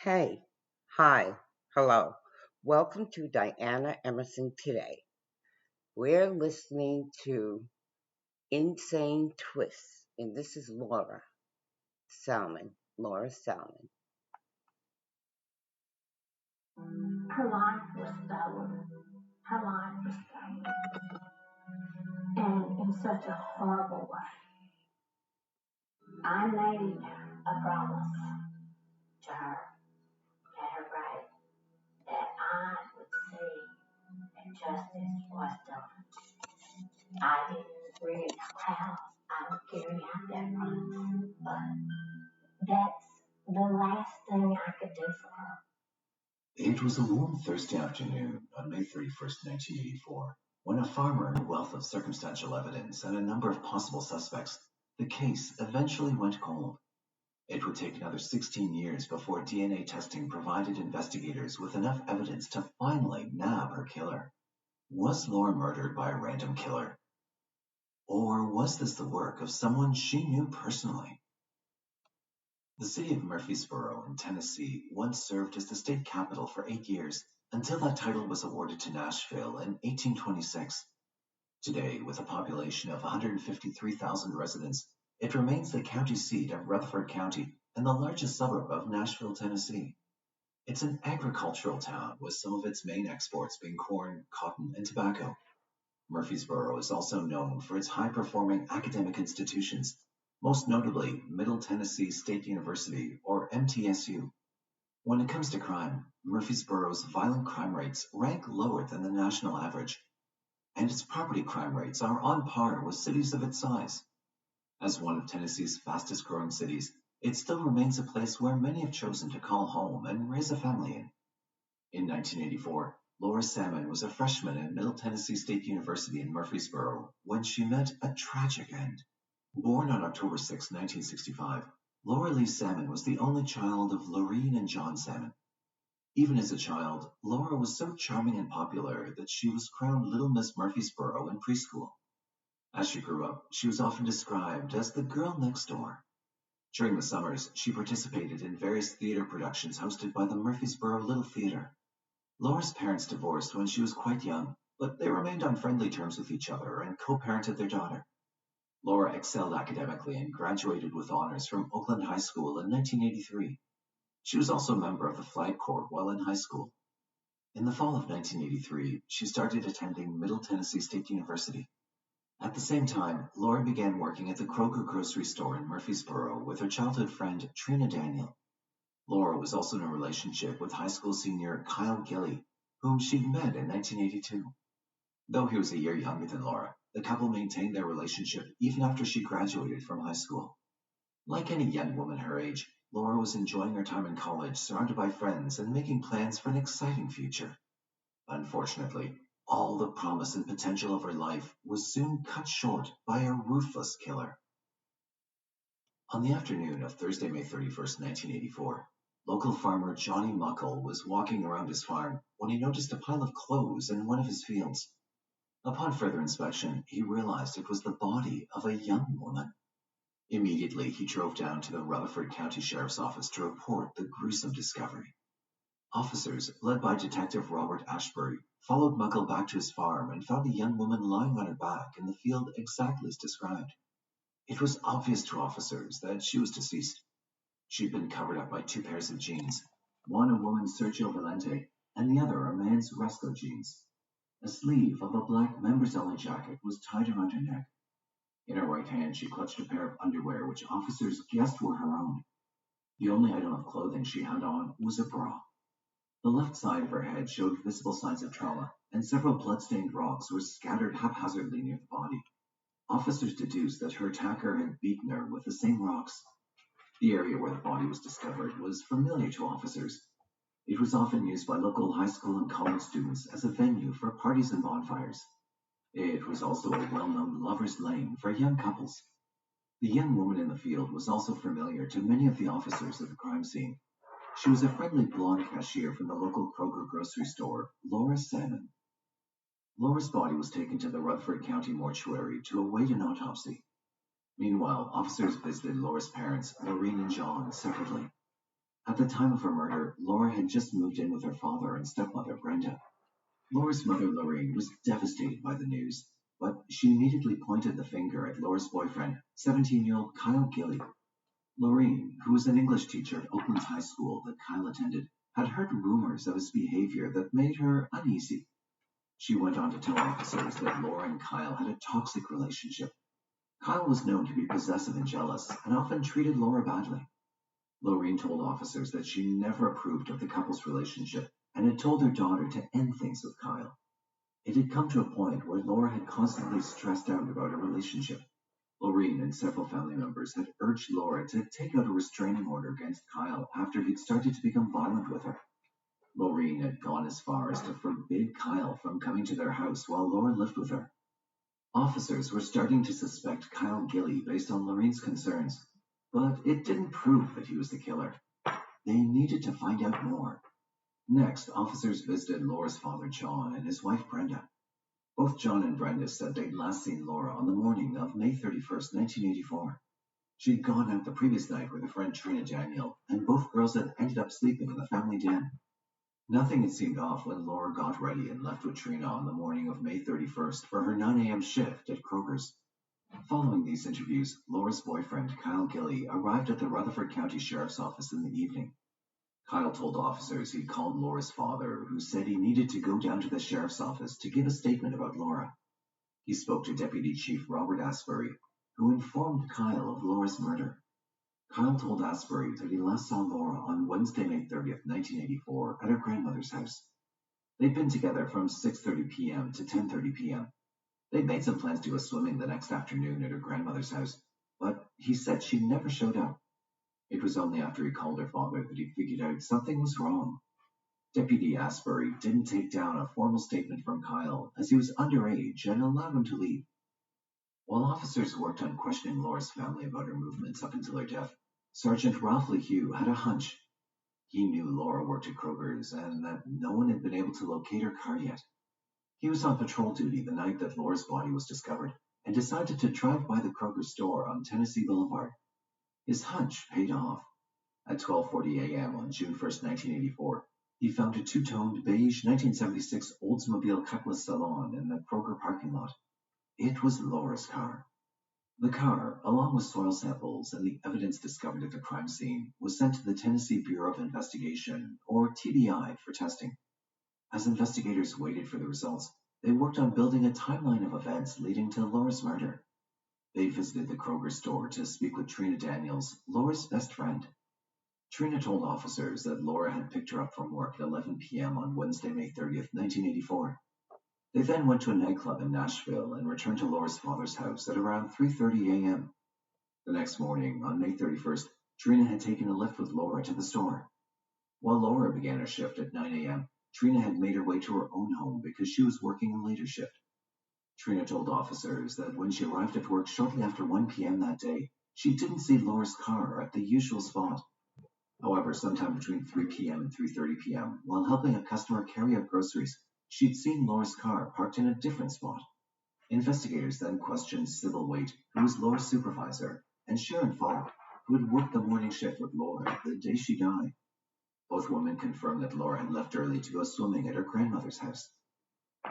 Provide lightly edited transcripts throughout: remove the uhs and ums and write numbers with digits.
Hey, hi, hello. Welcome to Diana Emerson Today. We're listening to Insane Twists, and this is Laura Salmon. Laura Salmon. Her life was stolen. Her life was stolen. And in such a horrible way. I made a promise to her at her grave that I would see that justice was done. I didn't really know how I would carry out that promise, but that's the last thing I could do for her. It was a warm Thursday afternoon on May 31st, 1984, when a farmer and a wealth of circumstantial evidence and a number of possible suspects, the case eventually went cold. It would take another 16 years before DNA testing provided investigators with enough evidence to finally nab her killer. Was Laura murdered by a random killer? Or was this the work of someone she knew personally? The city of Murfreesboro in Tennessee once served as the state capital for 8 years until that title was awarded to Nashville in 1826. Today, with a population of 153,000 residents, it remains the county seat of Rutherford County and the largest suburb of Nashville, Tennessee. It's an agricultural town with some of its main exports being corn, cotton, and tobacco. Murfreesboro is also known for its high-performing academic institutions, most notably Middle Tennessee State University, or MTSU. When it comes to crime, Murfreesboro's violent crime rates rank lower than the national average, and its property crime rates are on par with cities of its size. As one of Tennessee's fastest-growing cities, it still remains a place where many have chosen to call home and raise a family in. In 1984, Laura Salmon was a freshman at Middle Tennessee State University in Murfreesboro when she met a tragic end. Born on October 6, 1965, Laura Lee Salmon was the only child of Lorene and John Salmon. Even as a child, Laura was so charming and popular that she was crowned Little Miss Murfreesboro in preschool. As she grew up, she was often described as the girl next door. During the summers, she participated in various theater productions hosted by the Murfreesboro Little Theater. Laura's parents divorced when she was quite young, but they remained on friendly terms with each other and co-parented their daughter. Laura excelled academically and graduated with honors from Oakland High School in 1983. She was also a member of the Flag Corps while in high school. In the fall of 1983, she started attending Middle Tennessee State University. At the same time, Laura began working at the Kroger grocery store in Murfreesboro with her childhood friend Trina Daniel. Laura was also in a relationship with high school senior Kyle Gilly, whom she'd met in 1982. Though he was a year younger than Laura, the couple maintained their relationship even after she graduated from high school. Like any young woman her age, Laura was enjoying her time in college, surrounded by friends and making plans for an exciting future. Unfortunately, all the promise and potential of her life was soon cut short by a ruthless killer. On the afternoon of Thursday, May 31st, 1984, local farmer Johnny Muckle was walking around his farm when he noticed a pile of clothes in one of his fields. Upon further inspection, he realized it was the body of a young woman. Immediately, he drove down to the Rutherford County Sheriff's Office to report the gruesome discovery. Officers, led by Detective Robert Ashbury, followed Muckle back to his farm and found a young woman lying on her back in the field exactly as described. It was obvious to officers that she was deceased. She'd been covered up by two pairs of jeans, one a woman's Sergio Valente and the other a man's Resco jeans. A sleeve of a black members-only jacket was tied around her neck. In her right hand, she clutched a pair of underwear which officers guessed were her own. The only item of clothing she had on was a bra. The left side of her head showed visible signs of trauma, and several blood-stained rocks were scattered haphazardly near the body. Officers deduced that her attacker had beaten her with the same rocks. The area where the body was discovered was familiar to officers. It was often used by local high school and college students as a venue for parties and bonfires. It was also a well-known lover's lane for young couples. The young woman in the field was also familiar to many of the officers at the crime scene. She was a friendly blonde cashier from the local Kroger grocery store, Laura Salmon. Laura's body was taken to the Rutherford County mortuary to await an autopsy. Meanwhile, officers visited Laura's parents, Lorene and John, separately. At the time of her murder, Laura had just moved in with her father and stepmother, Brenda. Laura's mother, Lorraine, was devastated by the news, but she immediately pointed the finger at Laura's boyfriend, 17-year-old Kyle Gilly. Lorraine, who was an English teacher at Oaklands High School that Kyle attended, had heard rumors of his behavior that made her uneasy. She went on to tell officers that Laura and Kyle had a toxic relationship. Kyle was known to be possessive and jealous, and often treated Laura badly. Lorraine told officers that she never approved of the couple's relationship and had told her daughter to end things with Kyle. It had come to a point where Laura had constantly stressed out about her relationship. Lorraine and several family members had urged Laura to take out a restraining order against Kyle after he'd started to become violent with her. Lorraine had gone as far as to forbid Kyle from coming to their house while Laura lived with her. Officers were starting to suspect Kyle Gilly based on Lorraine's concerns, but it didn't prove that he was the killer. They needed to find out more. Next, officers visited Laura's father, John, and his wife, Brenda. Both John and Brenda said they'd last seen Laura on the morning of May 31st, 1984. She'd gone out the previous night with her friend Trina Daniel, and both girls had ended up sleeping in the family den. Nothing had seemed off when Laura got ready and left with Trina on the morning of May 31st for her 9 a.m. shift at Kroger's. Following these interviews, Laura's boyfriend, Kyle Gilly, arrived at the Rutherford County Sheriff's Office in the evening. Kyle told officers he'd called Laura's father, who said he needed to go down to the sheriff's office to give a statement about Laura. He spoke to Deputy Chief Robert Asbury, who informed Kyle of Laura's murder. Kyle told Asbury that he last saw Laura on Wednesday, May 30th, 1984, at her grandmother's house. They'd been together from 6:30 p.m. to 10:30 p.m. They'd made some plans to go swimming the next afternoon at her grandmother's house, but he said she never showed up. It was only after he called her father that he figured out something was wrong. Deputy Asbury didn't take down a formal statement from Kyle as he was underage and allowed him to leave. While officers worked on questioning Laura's family about her movements up until her death, Sergeant Ralph LeHue had a hunch. He knew Laura worked at Kroger's and that no one had been able to locate her car yet. He was on patrol duty the night that Laura's body was discovered and decided to drive by the Kroger store on Tennessee Boulevard. His hunch paid off. At 12:40 a.m. on June 1st, 1984, he found a two-toned beige 1976 Oldsmobile Cutlass Salon in the Kroger parking lot. It was Laura's car. The car, along with soil samples and the evidence discovered at the crime scene, was sent to the Tennessee Bureau of Investigation, or TBI, for testing. As investigators waited for the results, they worked on building a timeline of events leading to Laura's murder. They visited the Kroger store to speak with Trina Daniels, Laura's best friend. Trina told officers that Laura had picked her up from work at 11 p.m. on Wednesday, May 30th, 1984. They then went to a nightclub in Nashville and returned to Laura's father's house at around 3:30 a.m. The next morning, on May 31st, Trina had taken a lift with Laura to the store. While Laura began her shift at 9 a.m., Trina had made her way to her own home because she was working a later shift. Trina told officers that when she arrived at work shortly after 1 p.m. that day, she didn't see Laura's car at the usual spot. However, sometime between 3 p.m. and 3:30 p.m., while helping a customer carry out groceries, she'd seen Laura's car parked in a different spot. Investigators then questioned Sybil Waite, who was Laura's supervisor, and Sharon Falk, who had worked the morning shift with Laura the day she died. Both women confirmed that Laura had left early to go swimming at her grandmother's house.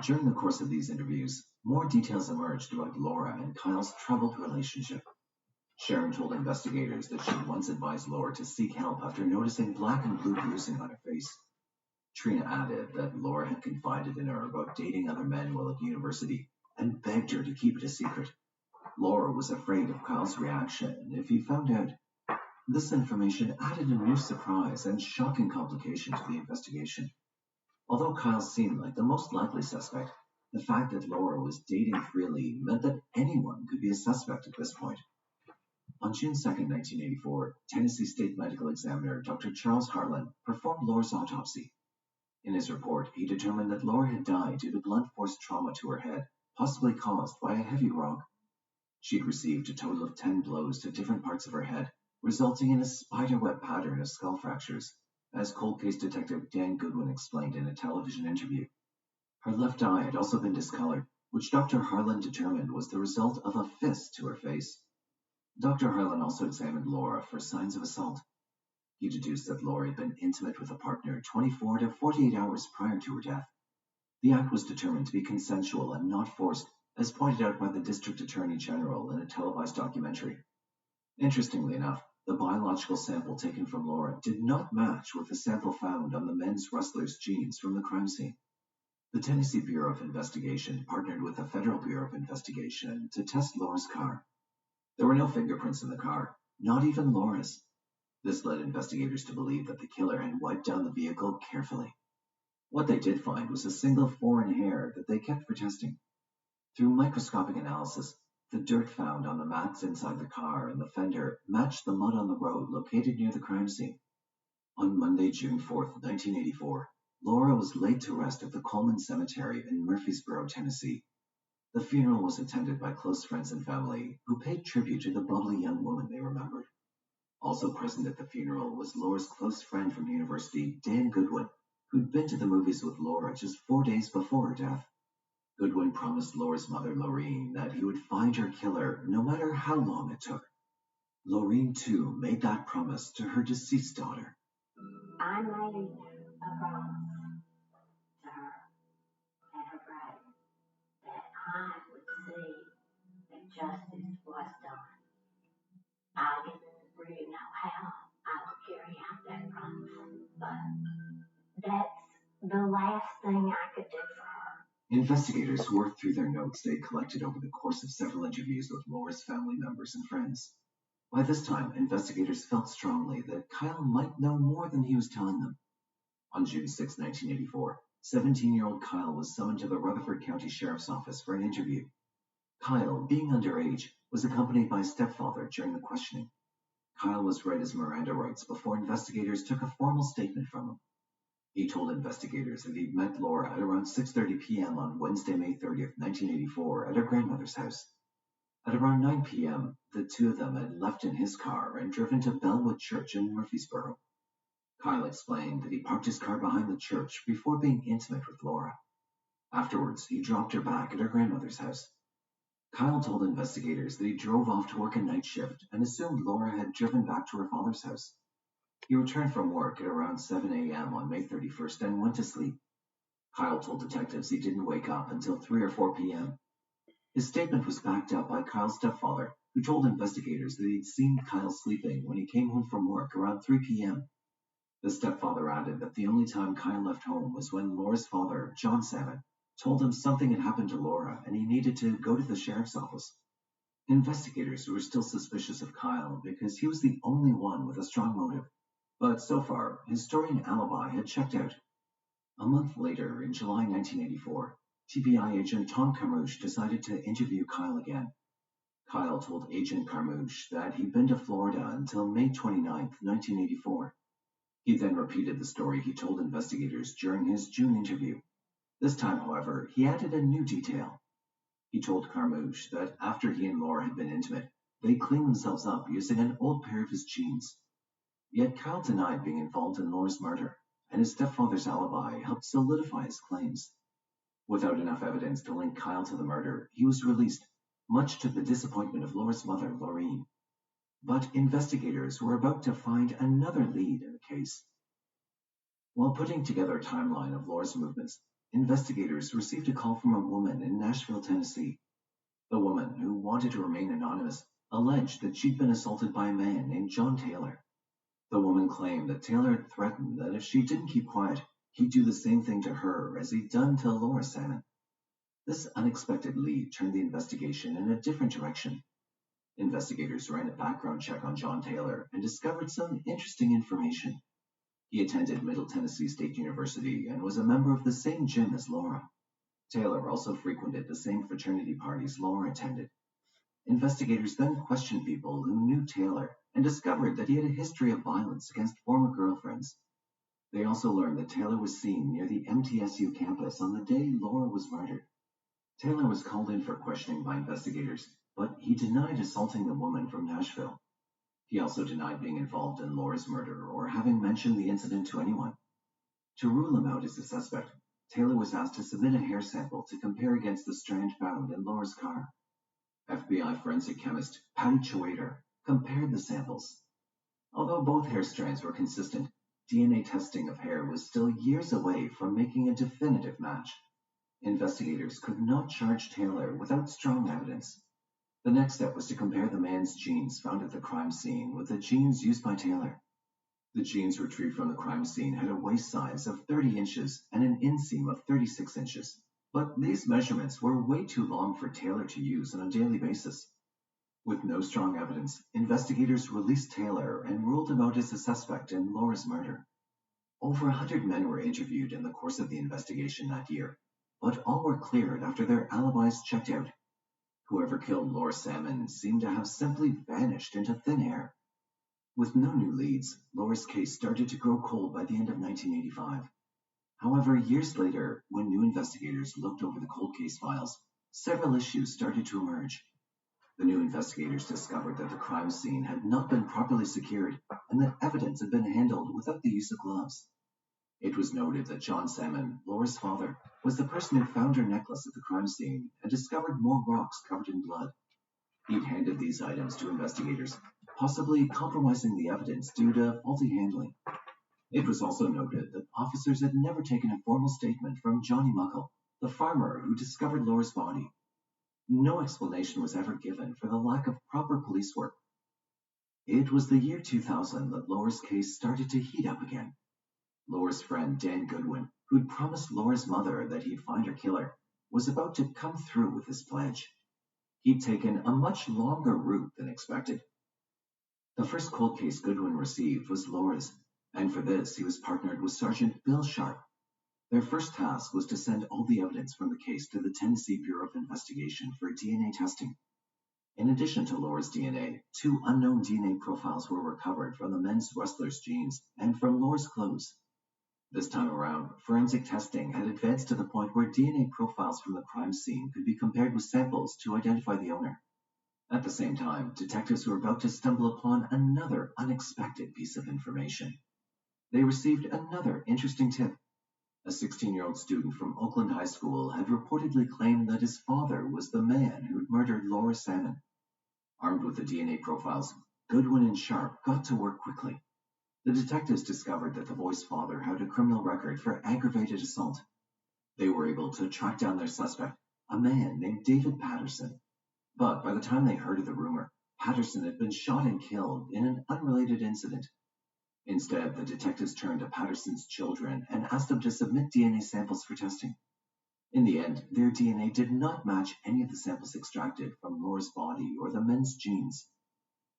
During the course of these interviews, more details emerged about Laura and Kyle's troubled relationship. Sharon told investigators that she once advised Laura to seek help after noticing black and blue bruising on her face. Trina added that Laura had confided in her about dating other men while at university and begged her to keep it a secret. Laura was afraid of Kyle's reaction if he found out. This information added a new surprise and shocking complication to the investigation. Although Kyle seemed like the most likely suspect, the fact that Laura was dating freely meant that anyone could be a suspect at this point. On June 2, 1984, Tennessee State Medical Examiner Dr. Charles Harlan performed Laura's autopsy. In his report, he determined that Laura had died due to blunt force trauma to her head, possibly caused by a heavy rock. She'd received a total of 10 blows to different parts of her head, resulting in a spiderweb pattern of skull fractures, as cold case detective Dan Goodwin explained in a television interview. Her left eye had also been discolored, which Dr. Harlan determined was the result of a fist to her face. Dr. Harlan also examined Laura for signs of assault. He deduced that Laura had been intimate with a partner 24 to 48 hours prior to her death. The act was determined to be consensual and not forced, as pointed out by the District Attorney General in a televised documentary. Interestingly enough, the biological sample taken from Laura did not match with the sample found on the men's wrestler's jeans from the crime scene. The Tennessee Bureau of Investigation partnered with the Federal Bureau of Investigation to test Laura's car. There were no fingerprints in the car, not even Laura's. This led investigators to believe that the killer had wiped down the vehicle carefully. What they did find was a single foreign hair that they kept for testing. Through microscopic analysis, the dirt found on the mats inside the car and the fender matched the mud on the road located near the crime scene. On Monday, June 4, 1984, Laura was laid to rest at the Coleman Cemetery in Murfreesboro, Tennessee. The funeral was attended by close friends and family who paid tribute to the bubbly young woman they remembered. Also present at the funeral was Laura's close friend from university, Dan Goodwin, who'd been to the movies with Laura just 4 days before her death. Goodwin promised Laura's mother, Lorene, that he would find her killer no matter how long it took. Lorene, too, made that promise to her deceased daughter. I made a promise to her and her bride that I would see that justice was done. I didn't really know how I would carry out that promise, but that's the last thing I could do for her. Investigators worked through their notes they collected over the course of several interviews with Laura's family members and friends. By this time, investigators felt strongly that Kyle might know more than he was telling them. On June 6, 1984, 17-year-old Kyle was summoned to the Rutherford County Sheriff's Office for an interview. Kyle, being underage, was accompanied by a stepfather during the questioning. Kyle was read his Miranda rights before investigators took a formal statement from him. He told investigators that he'd met Laura at around 6:30 p.m. on Wednesday, May 30th, 1984, at her grandmother's house. At around 9 p.m., the two of them had left in his car and driven to Bellwood Church in Murfreesboro. Kyle explained that he parked his car behind the church before being intimate with Laura. Afterwards, he dropped her back at her grandmother's house. Kyle told investigators that he drove off to work a night shift and assumed Laura had driven back to her father's house. He returned from work at around 7 a.m. on May 31st and went to sleep. Kyle told detectives he didn't wake up until 3 or 4 p.m. His statement was backed up by Kyle's stepfather, who told investigators that he'd seen Kyle sleeping when he came home from work around 3 p.m. The stepfather added that the only time Kyle left home was when Laura's father, John Salmon, told him something had happened to Laura and he needed to go to the sheriff's office. Investigators were still suspicious of Kyle because he was the only one with a strong motive. But so far, his story and alibi had checked out. A month later, in July 1984, TBI agent Tom Carmouche decided to interview Kyle again. Kyle told Agent Carmouche that he'd been to Florida until May 29, 1984. He then repeated the story he told investigators during his June interview. This time, however, he added a new detail. He told Carmouche that after he and Laura had been intimate, they cleaned themselves up using an old pair of his jeans. Yet Kyle denied being involved in Laura's murder, and his stepfather's alibi helped solidify his claims. Without enough evidence to link Kyle to the murder, he was released, much to the disappointment of Laura's mother, Lorene. But investigators were about to find another lead in the case. While putting together a timeline of Laura's movements, investigators received a call from a woman in Nashville, Tennessee. The woman, who wanted to remain anonymous, alleged that she'd been assaulted by a man named John Taylor. The woman claimed that Taylor had threatened that if she didn't keep quiet, he'd do the same thing to her as he'd done to Laura Salmon. This unexpected lead turned the investigation in a different direction. Investigators ran a background check on John Taylor and discovered some interesting information. He attended Middle Tennessee State University and was a member of the same gym as Laura. Taylor also frequented the same fraternity parties Laura attended. Investigators then questioned people who knew Taylor and discovered that he had a history of violence against former girlfriends. They also learned that Taylor was seen near the MTSU campus on the day Laura was murdered. Taylor was called in for questioning by investigators, but he denied assaulting the woman from Nashville. He also denied being involved in Laura's murder or having mentioned the incident to anyone. To rule him out as a suspect, Taylor was asked to submit a hair sample to compare against the strand found in Laura's car. FBI forensic chemist Patty Schwader compared the samples. Although both hair strands were consistent, DNA testing of hair was still years away from making a definitive match. Investigators could not charge Taylor without strong evidence. The next step was to compare the man's genes found at the crime scene with the genes used by Taylor. The genes retrieved from the crime scene had a waist size of 30 inches and an inseam of 36 inches. But these measurements were way too long for Taylor to use on a daily basis. With no strong evidence, investigators released Taylor and ruled him out as a suspect in Laura's murder. Over 100 men were interviewed in the course of the investigation that year, but all were cleared after their alibis checked out. Whoever killed Laura Salmon seemed to have simply vanished into thin air. With no new leads, Laura's case started to grow cold by the end of 1985. However, years later, when new investigators looked over the cold case files, several issues started to emerge. The new investigators discovered that the crime scene had not been properly secured and that evidence had been handled without the use of gloves. It was noted that John Salmon, Laura's father, was the person who found her necklace at the crime scene and discovered more rocks covered in blood. He'd handed these items to investigators, possibly compromising the evidence due to faulty handling. It was also noted that officers had never taken a formal statement from Johnny Muckle, the farmer who discovered Laura's body. No explanation was ever given for the lack of proper police work. It was the year 2000 that Laura's case started to heat up again. Laura's friend Dan Goodwin, who'd promised Laura's mother that he'd find her killer, was about to come through with his pledge. He'd taken a much longer route than expected. The first cold case Goodwin received was Laura's, and for this he was partnered with Sergeant Bill Sharp. Their first task was to send all the evidence from the case to the Tennessee Bureau of Investigation for DNA testing. In addition to Laura's DNA, 2 unknown DNA profiles were recovered from the men's wrestlers' genes and from Laura's clothes. This time around, forensic testing had advanced to the point where DNA profiles from the crime scene could be compared with samples to identify the owner. At the same time, detectives were about to stumble upon another unexpected piece of information. They received another interesting tip. A 16-year-old student from Oakland High School had reportedly claimed that his father was the man who'd murdered Laura Salmon. Armed with the DNA profiles, Goodwin and Sharp got to work quickly. The detectives discovered that the boy's father had a criminal record for aggravated assault. They were able to track down their suspect, a man named David Patterson. But by the time they heard of the rumor, Patterson had been shot and killed in an unrelated incident. Instead, the detectives turned to Patterson's children and asked them to submit DNA samples for testing. In the end, their DNA did not match any of the samples extracted from Laura's body or the men's genes.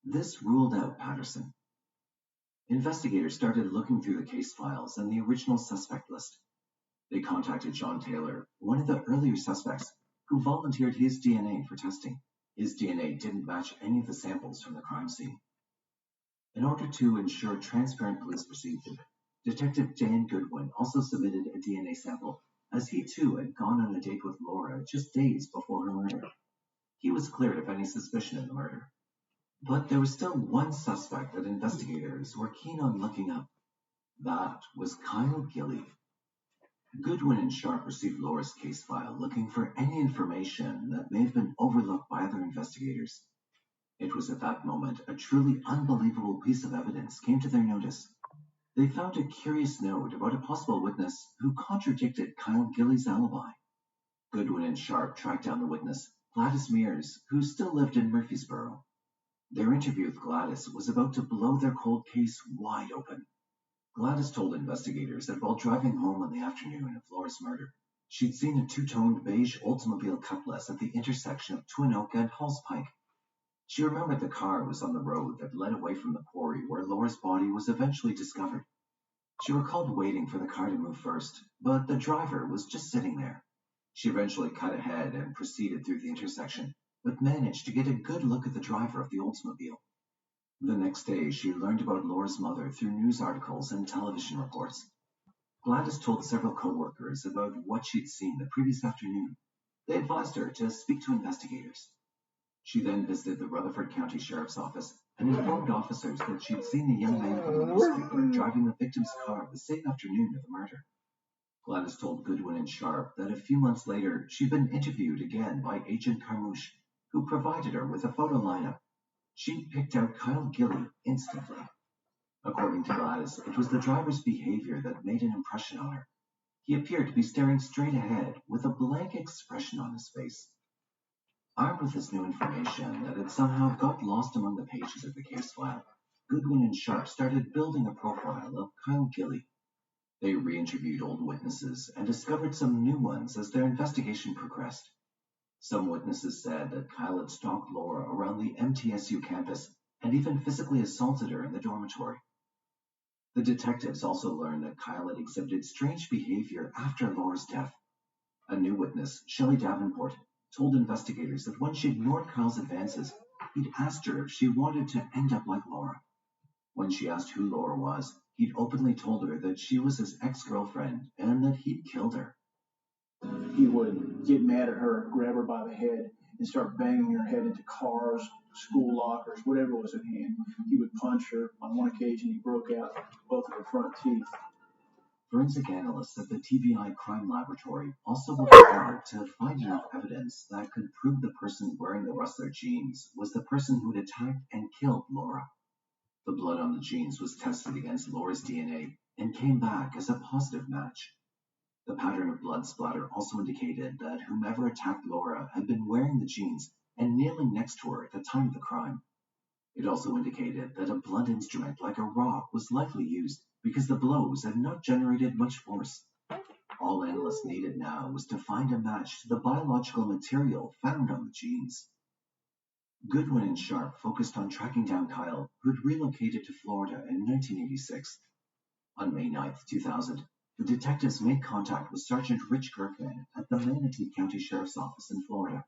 This ruled out Patterson. Investigators started looking through the case files and the original suspect list. They contacted John Taylor, one of the earlier suspects, who volunteered his DNA for testing. His DNA didn't match any of the samples from the crime scene. In order to ensure transparent police procedure, Detective Dan Goodwin also submitted a DNA sample, as he too had gone on a date with Laura just days before her murder. He was cleared of any suspicion in the murder. But there was still one suspect that investigators were keen on looking up. That was Kyle Gilley. Goodwin and Sharp received Laura's case file looking for any information that may have been overlooked by other investigators. It was at that moment a truly unbelievable piece of evidence came to their notice. They found a curious note about a possible witness who contradicted Kyle Gilley's alibi. Goodwin and Sharp tracked down the witness, Gladys Mears, who still lived in Murfreesboro. Their interview with Gladys was about to blow their cold case wide open. Gladys told investigators that while driving home on the afternoon of Laura's murder, she'd seen a 2-toned beige Oldsmobile Cutlass at the intersection of Twin Oak and Halls Pike. She remembered the car was on the road that led away from the quarry where Laura's body was eventually discovered. She recalled waiting for the car to move first, but the driver was just sitting there. She eventually cut ahead and proceeded through the intersection, but managed to get a good look at the driver of the Oldsmobile. The next day, she learned about Laura's mother through news articles and television reports. Gladys told several co-workers about what she'd seen the previous afternoon. They advised her to speak to investigators. She then visited the Rutherford County Sheriff's Office and informed officers that she'd seen the young man from the newspaper driving the victim's car the same afternoon of the murder. Gladys told Goodwin and Sharp that a few months later, she'd been interviewed again by Agent Carmouche, who provided her with a photo lineup. She picked out Kyle Gilley instantly. According to Gladys, it was the driver's behavior that made an impression on her. He appeared to be staring straight ahead with a blank expression on his face. Armed with this new information that had somehow got lost among the pages of the case file, Goodwin and Sharp started building a profile of Kyle Gilley. They re-interviewed old witnesses and discovered some new ones as their investigation progressed. Some witnesses said that Kyle had stalked Laura around the MTSU campus and even physically assaulted her in the dormitory. The detectives also learned that Kyle had exhibited strange behavior after Laura's death. A new witness, Shelley Davenport, told investigators that when she ignored Kyle's advances, he'd asked her if she wanted to end up like Laura. When she asked who Laura was, he'd openly told her that she was his ex-girlfriend and that he'd killed her. He would get mad at her, grab her by the head, and start banging her head into cars, school lockers, whatever was at hand. He would punch her. On one occasion, he broke out both of her front teeth. Forensic analysts at the TBI Crime Laboratory also worked hard to find enough evidence that could prove the person wearing the rustler jeans was the person who had attacked and killed Laura. The blood on the jeans was tested against Laura's DNA and came back as a positive match. The pattern of blood splatter also indicated that whomever attacked Laura had been wearing the jeans and kneeling next to her at the time of the crime. It also indicated that a blunt instrument like a rock was likely used because the blows had not generated much force. All analysts needed now was to find a match to the biological material found on the jeans. Goodwin and Sharp focused on tracking down Kyle, who had relocated to Florida in 1986. On May 9, 2000, the detectives made contact with Sergeant Rich Gerken at the Manatee County Sheriff's Office in Florida.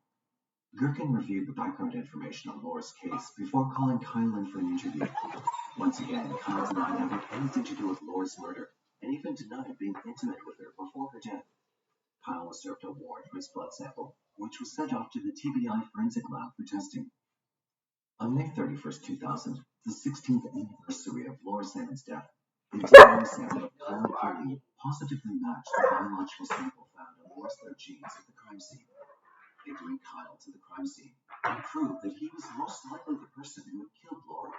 Gerken reviewed the background information on Laura's case before calling Kyle in for an interview. Once again, Kyle denied having anything to do with Laura's murder, and even denied being intimate with her before her death. Kyle was served a warrant for his blood sample, which was sent off to the TBI Forensic Lab for testing. On May 31, 2000, the 16th anniversary of Laura Salmon's death, the DNA sample of Kyle Gilley positively matched the biological sample found on Laura's jeans at the crime scene. It linked Kyle to the crime scene and proved that he was most likely the person who had killed Laura.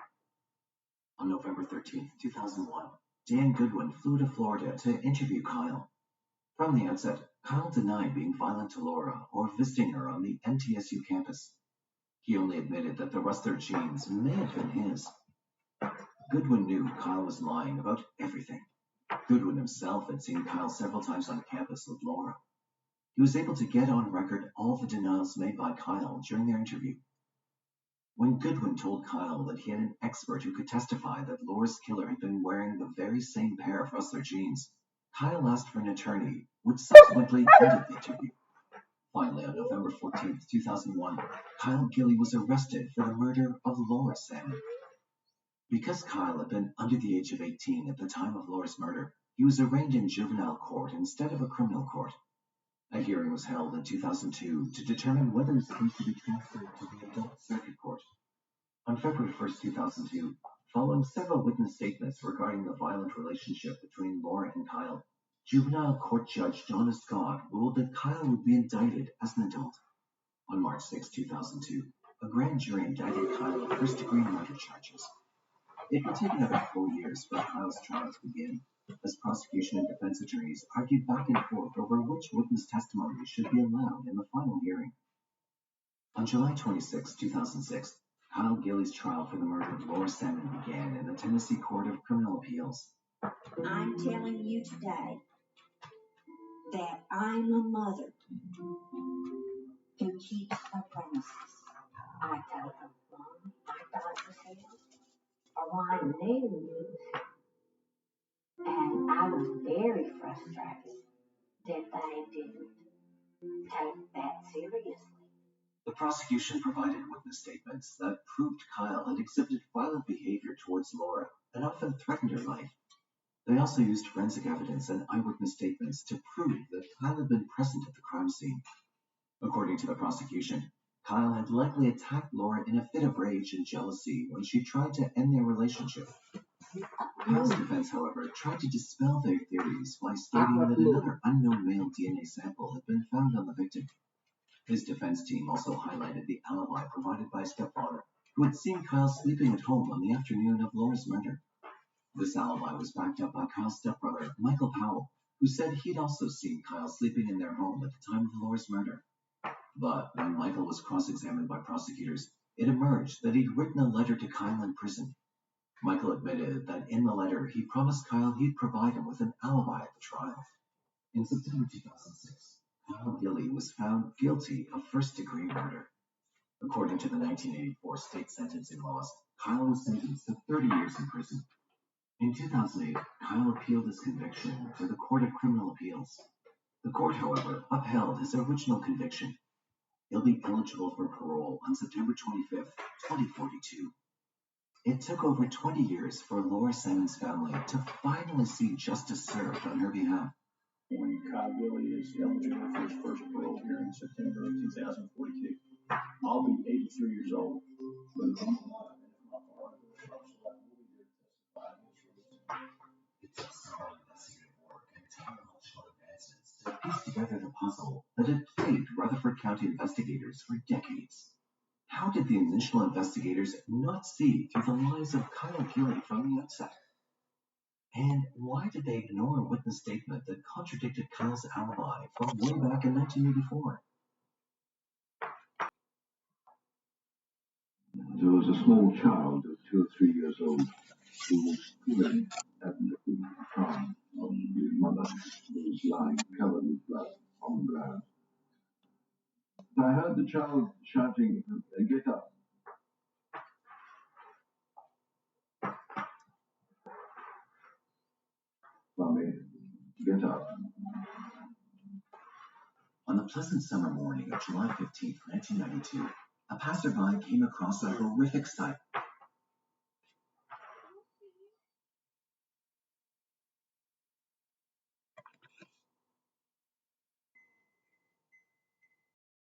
On November 13, 2001, Dan Goodwin flew to Florida to interview Kyle. From the outset, Kyle denied being violent to Laura or visiting her on the MTSU campus. He only admitted that the rustler jeans may have been his. Goodwin knew Kyle was lying about everything. Goodwin himself had seen Kyle several times on campus with Laura. He was able to get on record all the denials made by Kyle during their interview. When Goodwin told Kyle that he had an expert who could testify that Laura's killer had been wearing the very same pair of rustler jeans, Kyle asked for an attorney, which subsequently ended the interview. Finally, on November 14, 2001, Kyle Gilley was arrested for the murder of Laura Salmon. Because Kyle had been under the age of 18 at the time of Laura's murder, he was arraigned in juvenile court instead of a criminal court. A hearing was held in 2002 to determine whether his case should be transferred to the Adult Circuit Court. On February 1, 2002, following several witness statements regarding the violent relationship between Laura and Kyle, Juvenile Court Judge Donna Scott ruled that Kyle would be indicted as an adult. On March 6, 2002, a grand jury indicted Kyle of first-degree murder charges. It would take another 4 years for Kyle's trial to begin, as prosecution and defense attorneys argued back and forth over which witness testimony should be allowed in the final hearing. On July 26, 2006, Kyle Gilley's trial for the murder of Laura Salmon began in the Tennessee Court of Criminal Appeals. I'm telling you today that I'm a mother who keeps her promises. I told them why I thought it was hell, or why I knew it. And I was very frustrated that they didn't take that seriously. The prosecution provided witness statements that proved Kyle had exhibited violent behavior towards Laura and often threatened her life. They also used forensic evidence and eyewitness statements to prove that Kyle had been present at the crime scene. According to the prosecution, Kyle had likely attacked Laura in a fit of rage and jealousy when she tried to end their relationship. Kyle's defense, however, tried to dispel their theories by stating that another unknown male DNA sample had been found on the victim. His defense team also highlighted the alibi provided by a stepfather who had seen Kyle sleeping at home on the afternoon of Laura's murder. This alibi was backed up by Kyle's stepbrother, Michael Powell, who said he'd also seen Kyle sleeping in their home at the time of Laura's murder. But when Michael was cross-examined by prosecutors, it emerged that he'd written a letter to Kyle in prison. Michael admitted that in the letter he promised Kyle he'd provide him with an alibi at the trial. In September 2006, Kyle Gilley was found guilty of first-degree murder. According to the 1984 state sentencing laws, Kyle was sentenced to 30 years in prison. In 2008, Kyle appealed his conviction to the Court of Criminal Appeals. The court, however, upheld his original conviction. He'll be eligible for parole on September 25, 2042. It took over 20 years for Laura Simon's family to finally see justice served on her behalf. When Kyle Gilley is eligible for his first parole hearing in September of 2042, I'll be 83 years old. But if I'm alive and if my father was alive, we'll be there to testify against release. It took several investigative work and technological advancements to piece together the puzzle that had plagued Rutherford County investigators for decades. How did the initial investigators not see through the lies of Kyle Gilley from the outset? And why did they ignore a witness statement that contradicted Kyle's alibi from way back in 1984? There was a small child of 2 or 3 years old who was pulling at the arm of his mother, who was lying covered with blood on the ground. I heard the child shouting, "Get up!" Mommy, get up. On the pleasant summer morning of July 15, 1992, a passerby came across a horrific sight